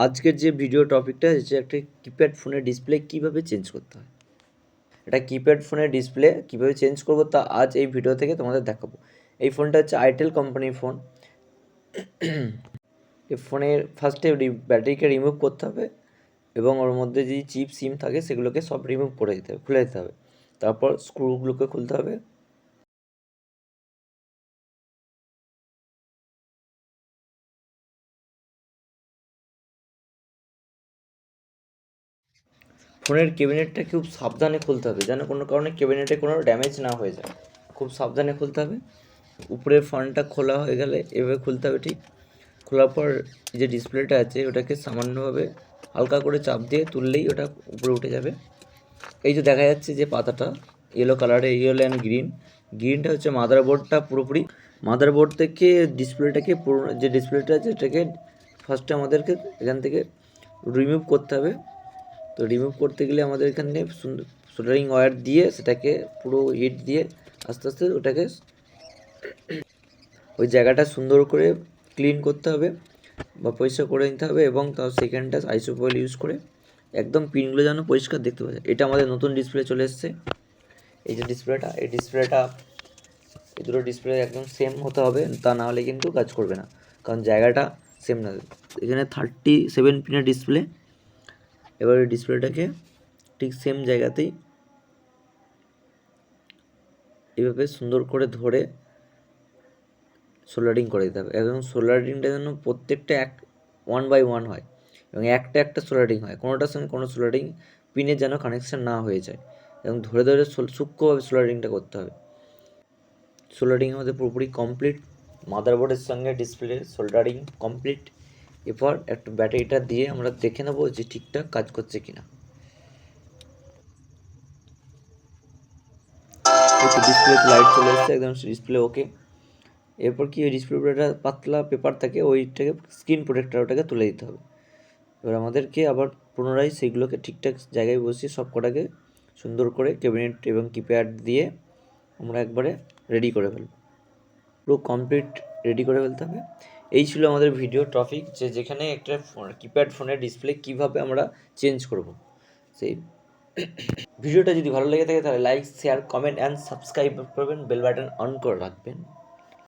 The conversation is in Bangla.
আজকের যে ভিডিও টপিকটা হচ্ছে একটা কিপ্যাড ফোনের ডিসপ্লে কীভাবে চেঞ্জ করতে হয়। এটা কিপ্যাড ফোনের ডিসপ্লে কীভাবে চেঞ্জ করবো তা আজ এই ভিডিও থেকে তোমাদের দেখাবো। এই ফোনটা হচ্ছে আইটেল কোম্পানির ফোন। এই ফোনের ফার্স্টে ব্যাটারিকে রিমুভ করতে হবে এবং ওর মধ্যে যে চিপ সিম থাকে সেগুলোকে সব রিমুভ করে দিতে হবে, খুলে দিতে হবে। তারপর স্ক্রুগুলোকে খুলতে হবে। ফোনের ক্যাবিনেটটা খুব সাবধানে খুলতে হবে যেন কোনো কারণে ক্যাবিনেটে কোনো ড্যামেজ না হয়ে যায়। খুব সাবধানে খুলতে হবে। উপরের ফ্রন্টটা খোলা হয়ে গেলে এভাবে খুলতে হবে। ঠিক খোলার পর যে ডিসপ্লেটা আছে ওটাকে সামান্যভাবে হালকা করে চাপ দিয়ে তুললেই ওটা উপরে উঠে যাবে। এই যে দেখা যাচ্ছে যে পাতাটা ইয়েলো কালারে, ইয়েলো অ্যান্ড গ্রিনটা হচ্ছে মাদারবোর্ডটা পুরোপুরি। মাদারবোর্ড থেকে ডিসপ্লেটাকে পুরো যে ডিসপ্লেটা আছে এটাকে ফার্স্টে আমাদেরকে এখান থেকে রিমুভ করতে হবে। তো রিমুভ করতে গেলে আমাদের এখানে সোল্ডারিং ওয়্যার দিয়ে সেটাকে পুরো হিট দিয়ে আস্তে আস্তে ওটাকে ওই জায়গাটা সুন্দর করে ক্লিন করতে হবে বা পরিষ্কার করে নিতে হবে এবং তার সেকেন্ডটা আইসোপয়েল ইউজ করে একদম পিনগুলো যেন পরিষ্কার দেখতে পাওয়া যায়। এটা আমাদের নতুন ডিসপ্লে চলে এসছে। এই যে ডিসপ্লেটা, এই দুটো ডিসপ্লে একদম সেম হতে হবে, তা না হলে কিন্তু কাজ করবে না, কারণ জায়গাটা সেম না। এখানে 37 পিনের ডিসপ্লে। এবারে ডিসপ্লেটাকে ঠিক সেম জায়গাতেই এইভাবে সুন্দর করে ধরে সোল্ডারিং করে দিতে হবে এবং সোল্ডারিংটা যেন প্রত্যেকটা ওয়ান বাই ওয়ান হয় এবং একটা সোল্ডারিং হয়, কোনোটার সঙ্গে কোনো সোল্ডারিং পিনের যেন কানেকশান না হয়ে যায় এবং ধরে ধরে সূক্ষ্মভাবে সোল্ডারিংটা করতে হবে। সোল্ডারিং আমাদের পুরোপুরি কমপ্লিট। মাদারবোর্ডের সঙ্গে ডিসপ্লে সোল্ডারিং কমপ্লিট। এরপর একটা ব্যাটারিটা দিয়ে আমরা দেখে নেবো যে ঠিকঠাক কাজ করছে কিনা। একটু ডিসপ্লেতে লাইট চলে এসছে, একদম ডিসপ্লে ওকে। এরপর কি ওই ডিসপ্লে উপরে একটা পাতলা পেপার থাকে, ওইটাকে স্ক্রিন প্রোটেক্টর ওটাকে তুলে দিতে হবে। এবার আমাদেরকে আবার পুনরায় সেগুলোকে ঠিকঠাক জায়গায় বসিয়ে সব কটাকে সুন্দর করে ক্যাবিনেট এবং কিপ্যাড দিয়ে আমরা একবারে রেডি করে ফেলব, পুরো কমপ্লিট রেডি করে ফেলতে হবে। এই ছিল আমাদের ভিডিও টপিক, যে যেখানে একটা কিপ্যাড ফোনের ডিসপ্লে কীভাবে আমরা চেঞ্জ করব। সেই ভিডিওটা যদি ভালো লেগে থাকে তাহলে like, share, comment and subscribe করবেন, বেল বাটন অন করে রাখবেন।